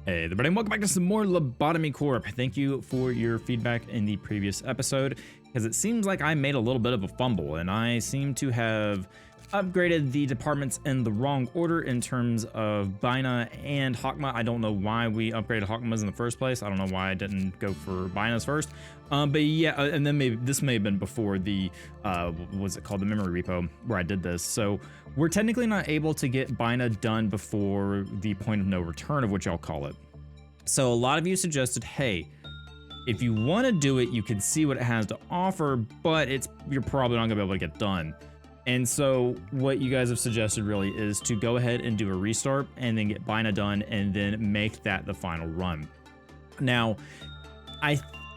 Hey everybody, and welcome back to some more Lobotomy Corp. Thank you for your feedback in the previous episode, because it seems like I made a little bit of a fumble, and I seem to have upgraded the departments in the wrong order in terms of Bina and Hakma. I don't know why we upgraded Hakmas in the first place. I don't know why I didn't go for Binas first. But yeah, and then maybe this may have been before the, what's it called, the memory repo where I did this. So we're technically not able to get Bina done before the point of no return, of which I'll call it. So a lot of you suggested, hey, if you want to do it, you can see what it has to offer, but you're probably not gonna be able to get done. And so what you guys have suggested really is to go ahead and do a restart and then get Bina done and then make that the final run. Now,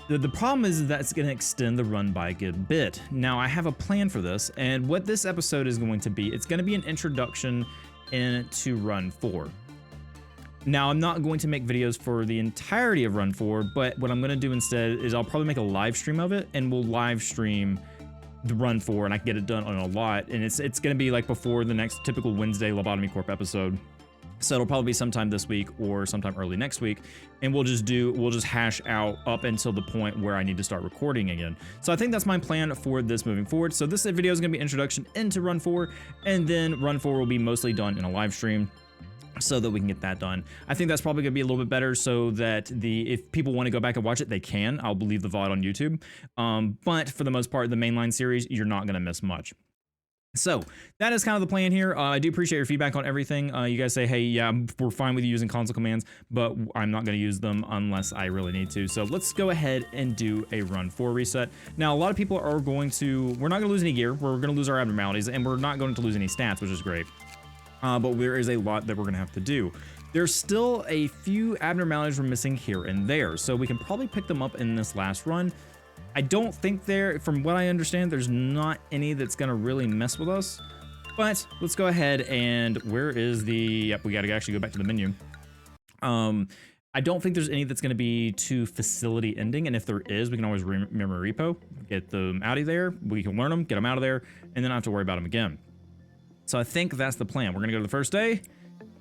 the problem is that it's going to extend the run by a good bit. Now, I have a plan for this, and what this episode is going to be, it's going to be an introduction into Run 4. Now, I'm not going to make videos for the entirety of Run 4, but what I'm going to do instead is I'll probably make a live stream of it, and we'll live stream the Run 4, and I can get it done on a lot, and it's going to be like before the next typical Wednesday Lobotomy Corp episode. So it'll probably be sometime this week or sometime early next week, and we'll just hash out up until the point where I need to start recording again. So I think that's my plan for this moving forward. So this video is going to be introduction into Run 4, and then Run 4 will be mostly done in a live stream, so that we can get that done. I think that's probably gonna be a little bit better so that if people want to go back and watch it, they can. I'll leave the VOD on YouTube. But for the most part, the mainline series, you're not gonna miss much. So that is kind of the plan here. I do appreciate your feedback on everything. You guys say, hey, yeah, we're fine with you using console commands, but I'm not going to use them unless I really need to. So let's go ahead and do a Run 4 reset. Now, a lot of people are we're not going to lose any gear. We're going to lose our abnormalities, and we're not going to lose any stats, which is great. But there is a lot that we're going to have to do. There's still a few abnormalities we're missing here and there, so we can probably pick them up in this last run. I don't think from what I understand, there's not any that's going to really mess with us. But let's go ahead and where is yep, we got to actually go back to the menu. I don't think there's any that's going to be to facility ending, and if there is, we can always memory repo, get them out of there. We can learn them, get them out of there, and then not have to worry about them again. So I think that's the plan. We're gonna go to the first day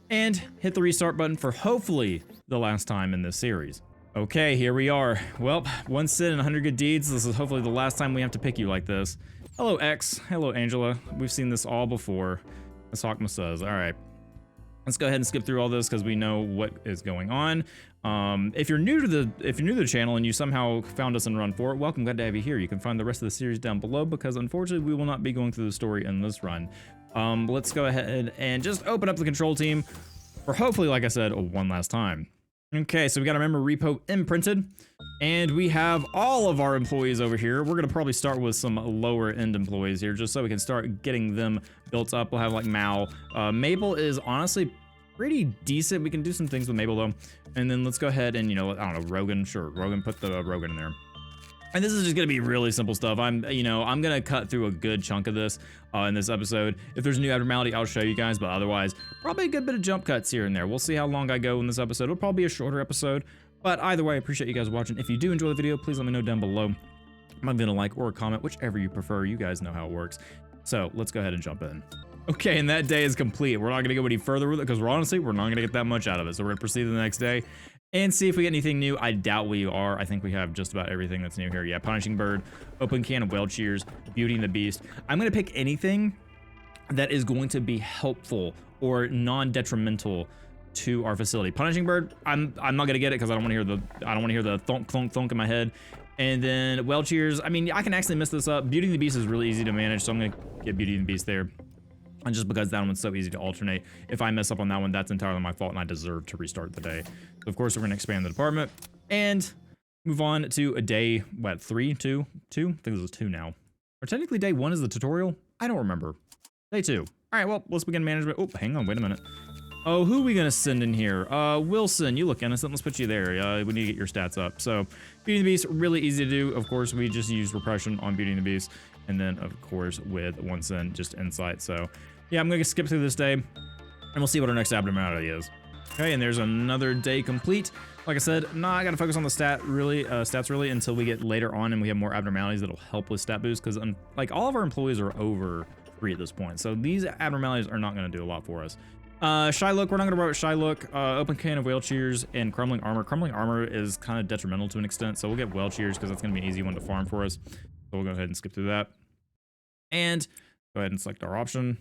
and hit the restart button for hopefully the last time in this series. Okay, here we are. Well, 1 sin and 100 good deeds. This is hopefully the last time we have to pick you like this. Hello, X. Hello, Angela. We've seen this all before, as Hakma says. All right. Let's go ahead and skip through all this because we know what is going on. If you're new to the channel and you somehow found us in Run 4, welcome. Glad to have you here. You can find the rest of the series down below because unfortunately we will not be going through the story in this run. Let's go ahead and just open up the control team for hopefully, like I said, one last time. Okay, so we got our memory repo imprinted, and we have all of our employees over here. We're gonna probably start with some lower end employees here, just so we can start getting them built up. We'll have like Mal. Mabel is honestly pretty decent. We can do some things with Mabel though. And then let's go ahead and, I don't know, Rogan. Sure, Rogan, put the Rogan in there. And this is just gonna be really simple stuff. I'm gonna cut through a good chunk of this in this episode. If there's a new abnormality, I'll show you guys, but otherwise, probably a good bit of jump cuts here and there. We'll see how long I go in this episode. It'll probably be a shorter episode, but either way, I appreciate you guys watching. If you do enjoy the video, please let me know down below. I'm gonna like or a comment, whichever you prefer. You guys know how it works. So let's go ahead and jump in. Okay, and that day is complete. We're not gonna go any further with it because we're not gonna get that much out of it. So we're gonna proceed to the next day and see if we get anything new. I doubt we are. I think we have just about everything that's new here. Yeah, Punishing Bird, Open Can of Whale Cheers, Beauty and the Beast. I'm gonna pick anything that is going to be helpful or non-detrimental to our facility. Punishing Bird, I'm not gonna get it because I don't want to hear the thunk thunk thunk in my head. And then Whale Cheers, I mean, I can actually mess this up. Beauty and the Beast is really easy to manage, so I'm gonna get Beauty and the Beast there. And just because that one's so easy to alternate, if I mess up on that one, that's entirely my fault and I deserve to restart the day. So of course, we're gonna expand the department and move on to a day, what, 3, 2? I think this is 2 now. Or technically day 1 is the tutorial? I don't remember. Day 2. All right, well, let's begin management. Oh, hang on, wait a minute. Oh, who are we gonna send in here? Wilson, you look innocent, let's put you there. We need to get your stats up. So, Beauty and the Beast, really easy to do. Of course, we just use repression on Beauty and the Beast. And then, of course, with 1 sin, just insight. So, yeah, I'm gonna skip through this day, and we'll see what our next abnormality is. Okay, and there's another day complete. Like I said, I gotta focus on the stats really until we get later on and we have more abnormalities that'll help with stat boost, because like all of our employees are over 3 at this point. So these abnormalities are not gonna do a lot for us. Shylook, we're not gonna worry about Shylook. Open can of whale cheers and crumbling armor. Crumbling armor is kind of detrimental to an extent, so we'll get whale cheers because that's gonna be an easy one to farm for us. So we'll go ahead and skip through that. And go ahead and select our option.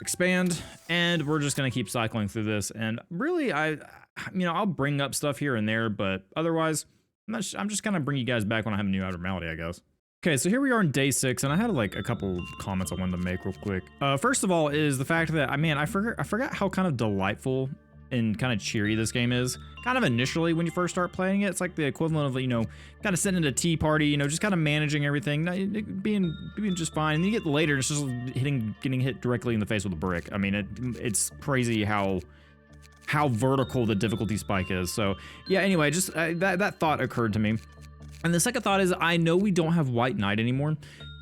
Expand, and we're just gonna keep cycling through this. And really, I'll bring up stuff here and there, but otherwise, I'm just gonna bring you guys back when I have a new abnormality, I guess. Okay, so here we are in day 6, and I had like a couple comments I wanted to make real quick. First of all is the fact that, I forgot how kind of delightful and kind of cheery this game is. Kind of initially when you first start playing it, it's like the equivalent of, kind of sitting at a tea party, just kind of managing everything, being just fine. And then you get later, it's just getting hit directly in the face with a brick. I mean, it's crazy how vertical the difficulty spike is. So yeah, anyway, just that thought occurred to me. And the second thought is, I know we don't have White Knight anymore.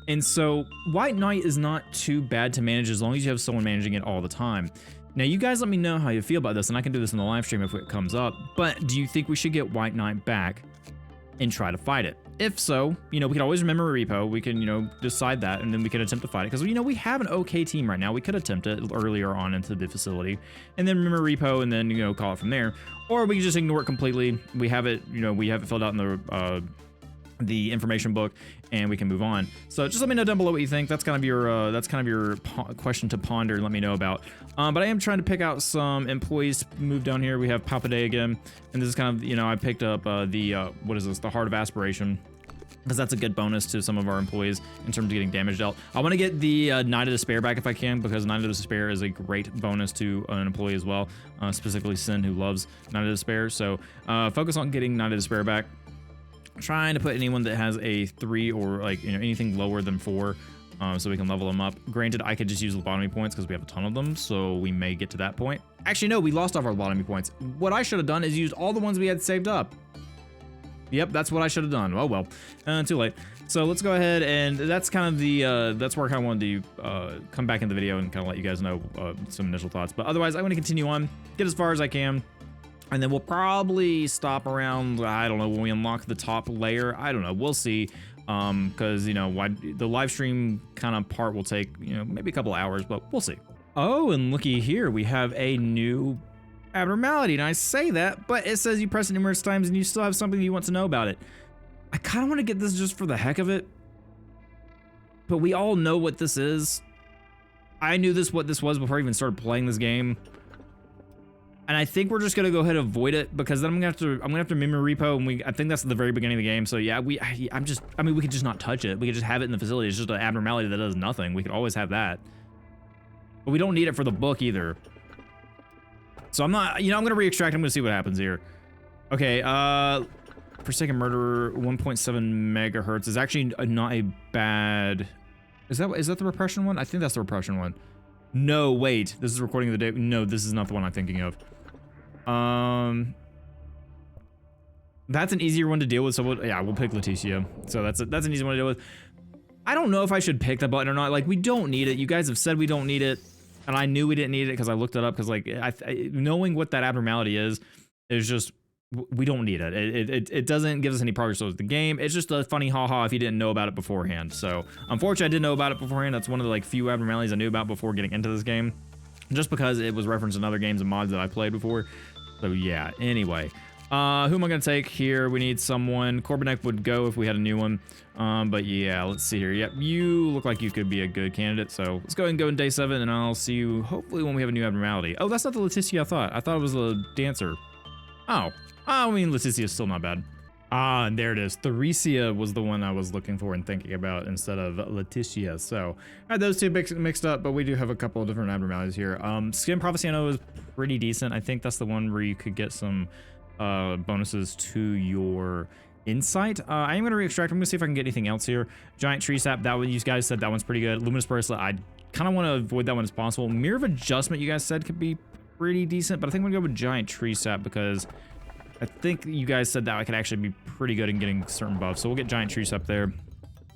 And so White Knight is not too bad to manage as long as you have someone managing it all the time. Now, you guys let me know how you feel about this, and I can do this in the live stream if it comes up. But do you think we should get White Knight back and try to fight it? If so, we can always remember repo. We can, decide that, and then we can attempt to fight it. Because, we have an okay team right now. We could attempt it earlier on into the facility, and then remember repo, and then, call it from there. Or we can just ignore it completely. We have it, we have it filled out in the information book, and we can move on. So just let me know down below what you think. That's kind of your question to ponder and let me know about. But I am trying to pick out some employees to move down here. We have Papa Day again, and this is kind of, I picked up what is this, the Heart of Aspiration, because that's a good bonus to some of our employees in terms of getting damage dealt. I want to get the Night of Despair back if I can, because Night of Despair is a great bonus to an employee as well, specifically Sin, who loves Night of Despair. So focus on getting Night of Despair back. Trying to put anyone that has a 3 or anything lower than 4, so we can level them up. Granted, I could just use lobotomy points because we have a ton of them, so we may get to that point. Actually, no, we lost off our lobotomy points. What I should have done is used all the ones we had saved up. Yep, that's what I should have done. Oh well, too late. So let's go ahead, and that's kind of the that's where I kind of wanted to come back in the video and kind of let you guys know some initial thoughts. But otherwise, I'm going to continue on, get as far as I can. And then we'll probably stop around, I don't know, when we unlock the top layer. I don't know. We'll see. Because, the live stream kind of part will take, maybe a couple hours, but we'll see. Oh, and looky here. We have a new abnormality. And I say that, but it says you press it numerous times and you still have something you want to know about it. I kind of want to get this just for the heck of it. But we all know what this is. I knew what this was before I even started playing this game. And I think we're just gonna go ahead and avoid it, because then I'm gonna have to memory repo, and I think that's at the very beginning of the game. So yeah, we could just not touch it. We could just have it in the facility. It's just an abnormality that does nothing. We could always have that, but we don't need it for the book either. So I'm not, I'm gonna re-extract. I'm gonna see what happens here. Okay, Forsaken Murderer 1.7 megahertz is actually not a bad. Is that the repression one? I think that's the repression one. No, wait. This is recording of the day. No, this is not the one I'm thinking of. That's an easier one to deal with. So we'll pick Leticia. So that's an easy one to deal with. I don't know if I should pick that button or not. Like, we don't need it. You guys have said we don't need it, and I knew we didn't need it because I looked it up. Because knowing what that abnormality is just, we don't need it. It doesn't give us any progress towards the game. It's just a funny haha if you didn't know about it beforehand. So unfortunately, I didn't know about it beforehand. That's one of the few abnormalities I knew about before getting into this game, just because it was referenced in other games and mods that I played before. So yeah. Anyway, who am I gonna take here? We need someone. Corbinek would go if we had a new one. But yeah, let's see here. Yep, you look like you could be a good candidate. So let's go ahead and go in day 7, and I'll see you hopefully when we have a new abnormality. Oh, that's not the Leticia I thought. I thought it was the dancer. Oh. I mean, Leticia is still not bad. Ah, and there it is. Theresia was the one I was looking for and thinking about instead of Leticia. So I had those two mixed up, but we do have a couple of different abnormalities here. Skin Prophecy I know is pretty decent. I think that's the one where you could get some bonuses to your insight. I am going to re-extract. I'm going to see if I can get anything else here. Giant Tree Sap, that one you guys said that one's pretty good. Luminous Bracelet, I kind of want to avoid that one as possible. Mirror of Adjustment you guys said could be pretty decent, but I think I'm going to go with Giant Tree Sap because I think you guys said that I could actually be pretty good in getting certain buffs. So we'll get Giant Trees up there.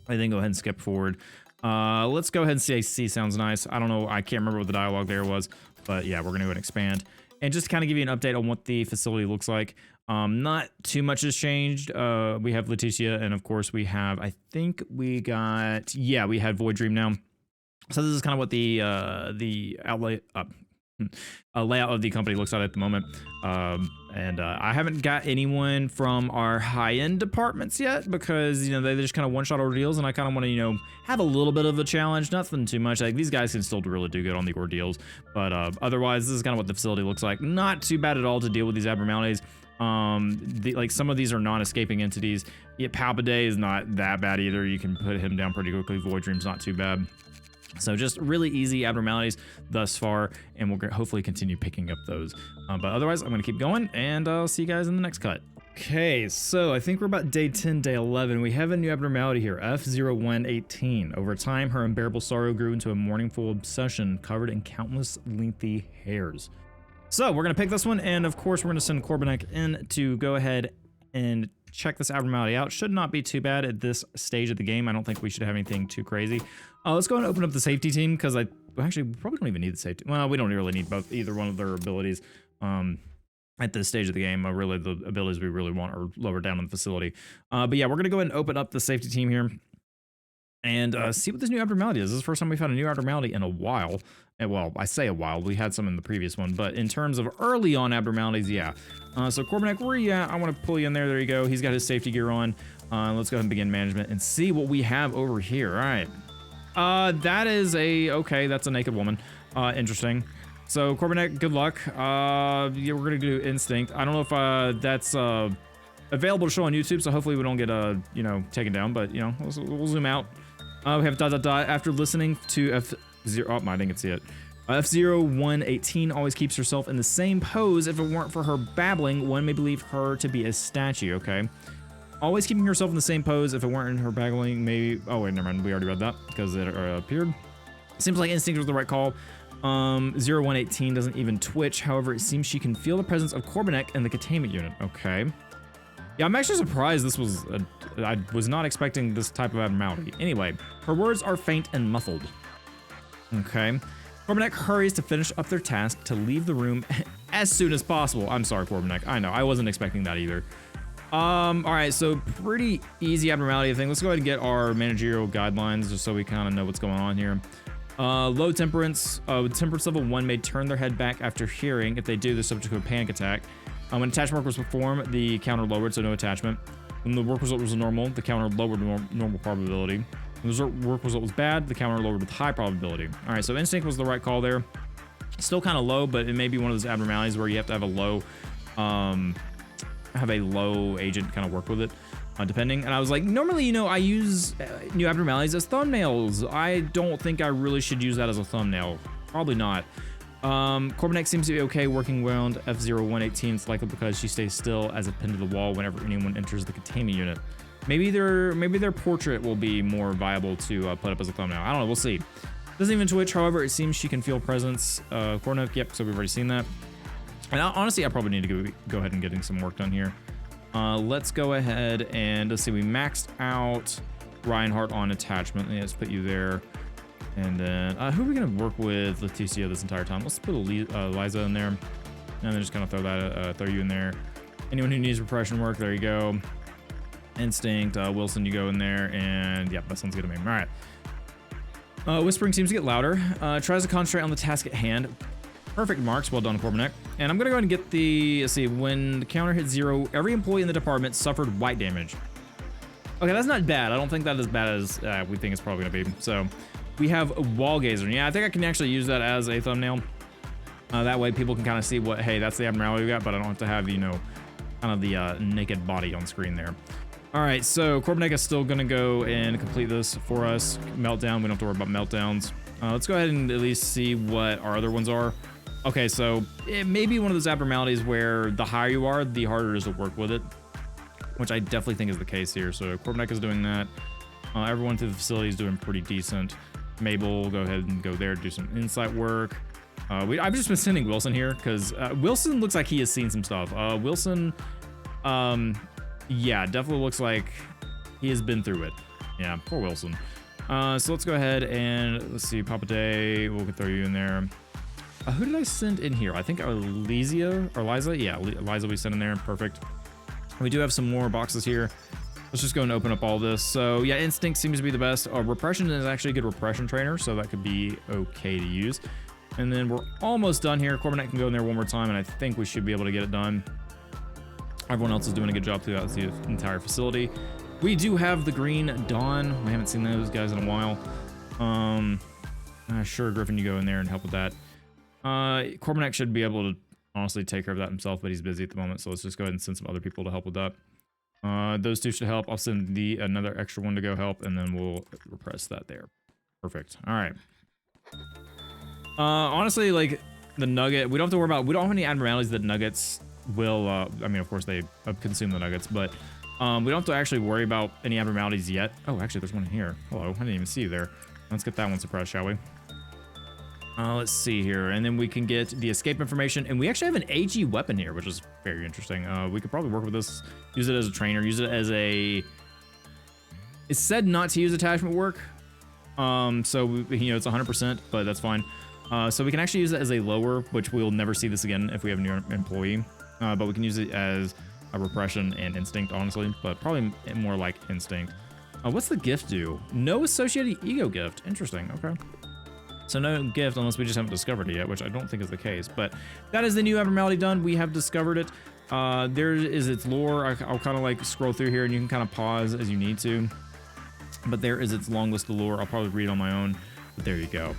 I think go ahead and skip forward. Let's go ahead and say C sounds nice. I don't know. I can't remember what the dialogue there was, but yeah, we're going to go ahead and expand. And just kind of give you an update on what the facility looks like. Not too much has changed. We have Leticia, and of course we have, I think we got, yeah, we had Void Dream now. So this is kind of what the layout of the company looks like at the moment. I haven't got anyone from our high-end departments yet because, you know, they're just kind of one-shot ordeals, and I kind of want to, you know, have a little bit of a challenge, nothing too much. Like, these guys can still really do good on the ordeals, but otherwise, this is kind of what the facility looks like. Not too bad at all to deal with these abnormalities. Like, some of these are non-escaping entities. Yeah, Palpade is not that bad either. You can put him down pretty quickly. Void Dream's not too bad. So just really easy abnormalities thus far, and we'll hopefully continue picking up those. But otherwise, I'm going to keep going, and I'll see you guys in the next cut. Okay, so I think we're about day 10, day 11. We have a new abnormality here, F0118. Over time, her unbearable sorrow grew into a mournful obsession covered in countless lengthy hairs. So we're going to pick this one, and of course, we're going to send Corbinek in to go ahead and check this abnormality out. Should not be too bad at this stage of the game. I don't think we should have anything too crazy. Let's go and open up the safety team, because we probably don't even need the safety. Well, we don't really need either one of their abilities at this stage of the game. Really, the abilities we really want are lower down in the facility. But yeah, we're going to go ahead and open up the safety team here and see what this new abnormality is. This is the first time we've had a new abnormality in a while. And, well, I say a while. We had some in the previous one, but in terms of early on abnormalities, yeah. So Corbinek, where are you at? I want to pull you in there. There you go. He's got his safety gear on. Let's go ahead and begin management and see what we have over here. All right. That is okay, that's a naked woman. Interesting. So Corbinek, good luck. Yeah, we're gonna do Instinct. I don't know if that's available to show on YouTube, so hopefully we don't get you know, taken down, but you know, we'll zoom out. We have ... After listening to F0, oh, I didn't see it. F0118 always keeps herself in the same pose. If it weren't for her babbling, one may believe her to be a statue. Okay. Always keeping herself in the same pose. If it weren't in her babbling, maybe... Oh, wait, never mind. We already read that because it appeared. Seems like Instinct was the right call. 0118 doesn't even twitch. However, it seems she can feel the presence of Corbinek in the containment unit. Okay. Yeah, I'm actually surprised this was... I was not expecting this type of abnormality. Anyway, her words are faint and muffled. Okay. Corbinek hurries to finish up their task to leave the room as soon as possible. I'm sorry, Corbinek. I know. I wasn't expecting that either. All right, so pretty easy abnormality thing. Let's go ahead and get our managerial guidelines just so we kind of know what's going on here. Low temperance, temperance level 1 may turn their head back after hearing. If they do, they're subject to a panic attack. When attachment work was performed, the counter lowered, so no attachment. When the work result was normal, the counter lowered normal probability. When the work result was bad, the counter lowered with high probability. All right, so Instinct was the right call there. Still kind of low, but it may be one of those abnormalities where you have to have a low agent kind of work with it, depending. And I was like, normally, you know, I use new abnormalities as thumbnails. I don't think I really should use that as a thumbnail. Probably not. Corbinek seems to be okay working around F0118. It's likely because she stays still as a pin to the wall whenever anyone enters the containment unit. Maybe their portrait will be more viable to put up as a thumbnail. I don't know. We'll see. Doesn't even twitch. However, it seems she can feel presence. Corbinek, yep. So we've already seen that. And honestly, I probably need to go ahead and getting some work done here. Let's go ahead and let's see. We maxed out Reinhardt on attachment. Let's put you there. And then who are we gonna work with Leticia this entire time? Let's put Liza in there, and then just kind of throw you in there. Anyone who needs repression work, there you go. Instinct, Wilson, you go in there, and yep, that sounds good to me. All right. Whispering seems to get louder. Tries to concentrate on the task at hand. Perfect marks. Well done, Corbinek. And I'm going to go ahead and get the... Let's see. When the counter hit 0, every employee in the department suffered white damage. Okay, that's not bad. I don't think that is bad as we think it's probably going to be. So we have Wall Gazer. Yeah, I think I can actually use that as a thumbnail. That way people can kind of see what, hey, that's the abnormality we got, but I don't have to have, you know, kind of the naked body on screen there. All right, so Corbinek is still going to go and complete this for us. Meltdown. We don't have to worry about meltdowns. Let's go ahead and at least see what our other ones are. Okay, so it may be one of those abnormalities where the higher you are, the harder it is to work with it, which I definitely think is the case here. So Corbinek is doing that. Everyone through the facility is doing pretty decent. Mabel, go ahead and go there, do some insight work. I've just been sending Wilson here because Wilson looks like he has seen some stuff. Wilson, yeah, definitely looks like he has been through it. Yeah, poor Wilson. So let's go ahead and let's see, Papa Day, we'll throw you in there. Who did I send in here? I think Liza. Yeah, Liza we sent in there. Perfect. We do have some more boxes here. Let's just go and open up all this. So yeah, Instinct seems to be the best. Repression is actually a good repression trainer, so that could be okay to use. And then we're almost done here. Corpnet can go in there one more time, and I think we should be able to get it done. Everyone else is doing a good job throughout the entire facility. We do have the Green Dawn. We haven't seen those guys in a while. Sure, Griffin, you go in there and help with that. Corpnet should be able to honestly take care of that himself, but he's busy at the moment, so let's just go ahead and send some other people to help with that. Those two should help. I'll send another extra one to go help, and then we'll repress that there. Perfect. All right. Honestly, like the nugget, we don't have to worry about. We don't have any abnormalities that nuggets will. I mean, of course they consume the nuggets, but we don't have to actually worry about any abnormalities yet. Oh, actually, there's one in here. Hello, I didn't even see you there. Let's get that one suppressed, shall we? Let's see here, and then we can get the escape information, and we actually have an AG weapon here, which is very interesting. We could probably work with this, use it as a trainer, use it as a. It's said not to use attachment work, so you know it's 100%, but that's fine. So we can actually use it as a lower, which we'll never see this again if we have a new employee. But we can use it as a repression and instinct, honestly, but probably more like instinct. What's the gift do? No associated ego gift. Interesting. Okay. So no gift unless we just haven't discovered it yet, which I don't think is the case. But that is the new abnormality done. We have discovered it. There is its lore. I'll kind of like scroll through here, and you can kind of pause as you need to. But there is its long list of lore. I'll probably read on my own. But there you go.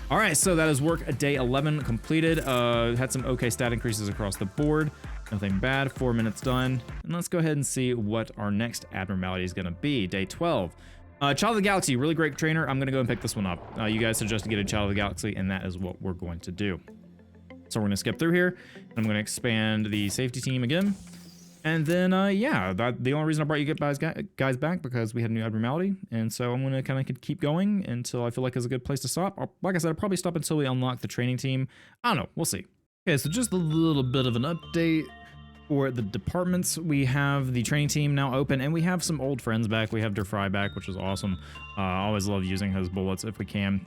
All right, so that is work day 11 completed. Had some okay stat increases across the board. Nothing bad. 4 minutes done. And let's go ahead and see what our next abnormality is going to be. Day 12. Child of the Galaxy, really great trainer. I'm going to go and pick this one up. You guys suggest to get a Child of the Galaxy, and that is what we're going to do. So we're going to skip through here. I'm going to expand the safety team again. And then, yeah, the only reason I brought you guys back because we had a new abnormality. And so I'm going to kind of keep going until I feel like it's a good place to stop. Like I said, I'll probably stop until we unlock the training team. I don't know. We'll see. Okay, so just a little bit of an update. For the departments, we have the training team now open, and we have some old friends back. We have Der Fry back, which is awesome. I always love using his bullets if we can.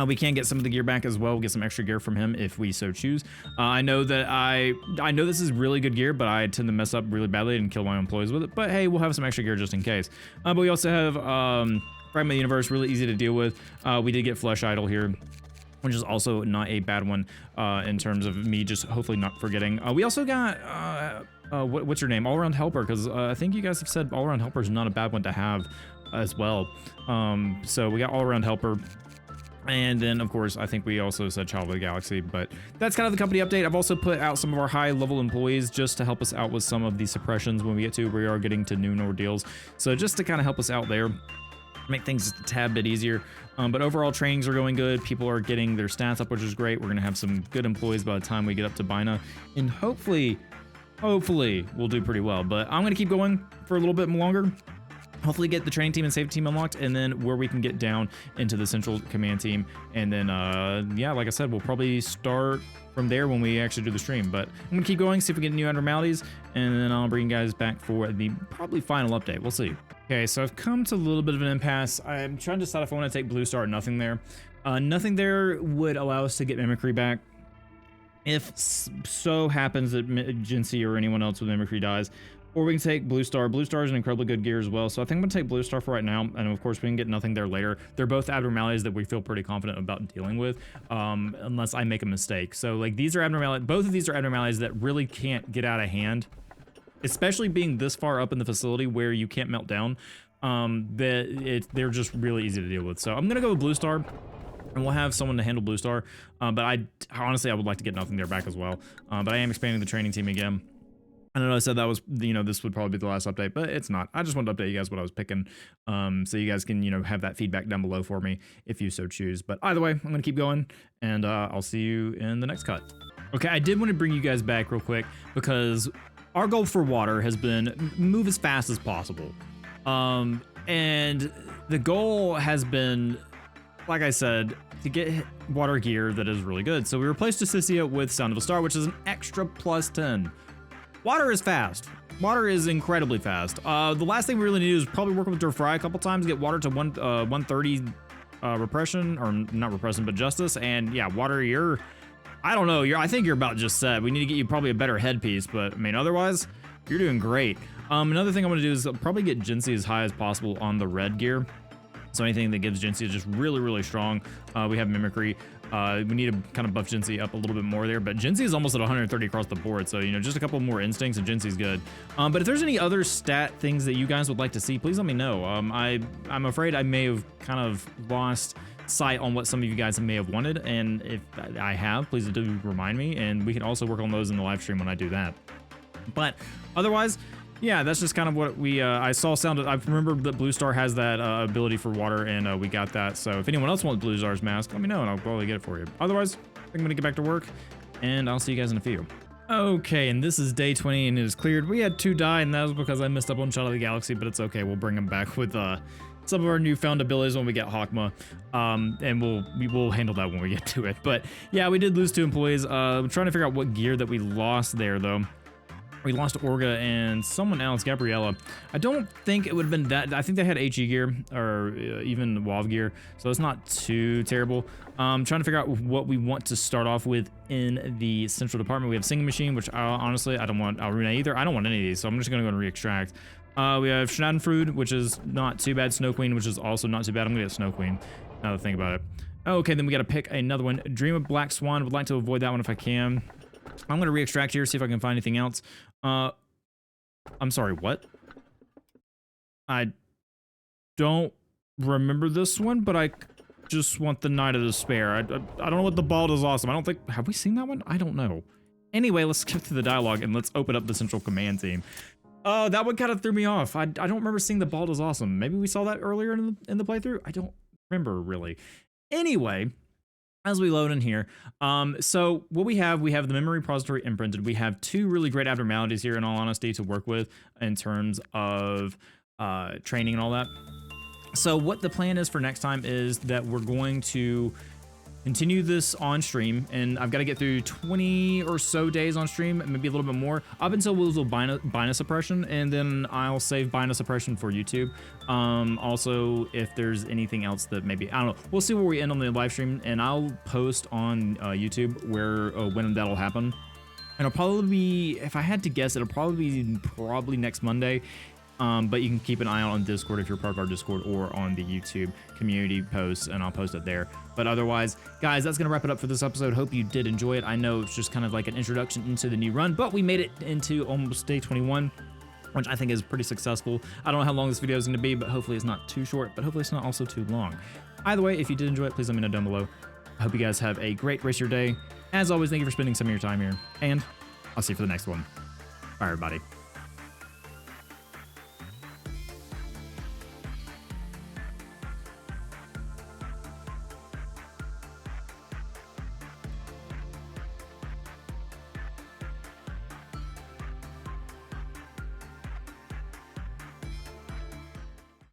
We can get some of the gear back as well. Get some extra gear from him if we so choose. I know that I know this is really good gear, but I tend to mess up really badly and kill my employees with it. But hey, we'll have some extra gear just in case. But we also have Fragment of the Universe, really easy to deal with. We did get Flesh Idol here, which is also not a bad one in terms of me just hopefully not forgetting. We also got, what's your name? All-Around Helper, because I think you guys have said All-Around Helper is not a bad one to have as well. So we got All-Around Helper. And then, of course, I think we also said Child of the Galaxy, but that's kind of the company update. I've also put out some of our high-level employees just to help us out with some of the suppressions when we get to. We are getting to new ordeals. So just to kind of help us out there, make things just a tad bit easier. But overall, trainings are going good. People are getting their stats up, which is great. We're going to have some good employees by the time we get up to Bina. And hopefully, we'll do pretty well. But I'm going to keep going for a little bit longer. Hopefully get the training team and safety team unlocked, and then where we can get down into the central command team. And then, yeah, like I said, we'll probably start from there when we actually do the stream. But I'm going to keep going, see if we get new abnormalities, and then I'll bring you guys back for the probably final update. We'll see. Okay, so I've come to a little bit of an impasse. I'm trying to decide if I want to take Blue Star or Nothing there. Nothing there would allow us to get Mimicry back. If so happens that Jincy or anyone else with Mimicry dies, or we can take Blue Star. Blue Star is an incredibly good gear as well, so I think I'm going to take Blue Star for right now, and of course we can get Nothing there later. They're both abnormalities that we feel pretty confident about dealing with, unless I make a mistake. So like these are abnormalities, both of these are abnormalities that really can't get out of hand, especially being this far up in the facility where you can't melt down. They're just really easy to deal with. So I'm going to go with Blue Star, and we'll have someone to handle Blue Star, but honestly I would like to get Nothing there back as well. But I am expanding the training team again. I know I said that was, this would probably be the last update, but it's not. I just wanted to update you guys what I was picking, so you guys can, have that feedback down below for me if you so choose. But either way, I'm going to keep going, and I'll see you in the next cut. Okay, I did want to bring you guys back real quick, because our goal for water has been move as fast as possible. And the goal has been, like I said, to get water gear that is really good. So we replaced Justicia with Sound of a Star, which is an extra +10. Water is fast. Water is incredibly fast. The last thing we really need to do is probably work with Der Fry a couple times, get water to 130 repression, or not repression, but justice. And yeah, water, I don't know, I think you're about just set. We need to get you probably a better headpiece, but I mean, otherwise, you're doing great. Another thing I'm gonna do is probably get Jincy as high as possible on the red gear. So anything that gives Jincy is just really, really strong. We have Mimicry. We need to kind of buff Jinsei up a little bit more there, but Jinsei is almost at 130 across the board, so, you know, just a couple more instincts and Jinsei's good. But if there's any other stat things that you guys would like to see, please let me know. I'm afraid I may have kind of lost sight on what some of you guys may have wanted, and if I have, please do remind me, and we can also work on those in the live stream when I do that. But otherwise, yeah, that's just kind of what we I remember that Blue Star has that ability for water, and we got that. So if anyone else wants Blue Star's mask, let me know and I'll probably get it for you. Otherwise, I think I'm gonna get back to work, and I'll see you guys in a few. Okay, and this is day 20 and it is cleared. We had 2 die, and that was because I messed up on Shot of the Galaxy, but it's okay. We'll bring them back with some of our newfound abilities when we get Hakma, and we will handle that when we get to it. But yeah, we did lose 2 employees. I'm trying to figure out what gear that we lost there though. We lost Orga and someone else, Gabriella. I don't think it would have been that. I think they had HE gear or even WAV gear, so it's not too terrible. Trying to figure out what we want to start off with in the central department. We have Singing Machine, which honestly, I don't want Aruna either. I don't want any of these, so I'm just gonna go and re-extract. We have Schadenfreude, which is not too bad. Snow Queen, which is also not too bad. I'm gonna get Snow Queen, now that I think about it. Okay, then we gotta pick another one. Dream of Black Swan, would like to avoid that one if I can. I'm gonna re-extract here, see if I can find anything else. I'm sorry, what? I don't remember this one, but I just want the Night of Despair. I don't know what the Bald is awesome. I don't think, have we seen that one? I don't know. Anyway, let's skip to the dialogue and let's open up the central command team. Oh, that one kind of threw me off. I don't remember seeing the Bald is awesome. Maybe we saw that earlier in the playthrough. I don't remember really. Anyway, as we load in here, so what we have the memory repository imprinted. We have 2 really great abnormalities here, in all honesty, to work with in terms of training and all that. So what the plan is for next time is that we're going to continue this on stream, and I've got to get through 20 or so days on stream, maybe a little bit more, up until we'll do bind suppression, and then I'll save bind suppression for YouTube. Also, if there's anything else that maybe, I don't know, we'll see where we end on the live stream, and I'll post on YouTube where when that'll happen. And it'll probably be, if I had to guess, it'll probably be next Monday. But you can keep an eye out on Discord if you're part of our Discord, or on the YouTube community posts, and I'll post it there. But otherwise, guys, that's gonna wrap it up for this episode. Hope you did enjoy it. I know it's just kind of like an introduction into the new run, but we made it into almost day 21, which I think is pretty successful. I don't know how long this video is gonna be, but hopefully it's not too short, but hopefully it's not also too long. Either way, if you did enjoy it, please let me know down below. I hope you guys have a great rest of your day. As always, thank you for spending some of your time here, and I'll see you for the next one. Bye, everybody.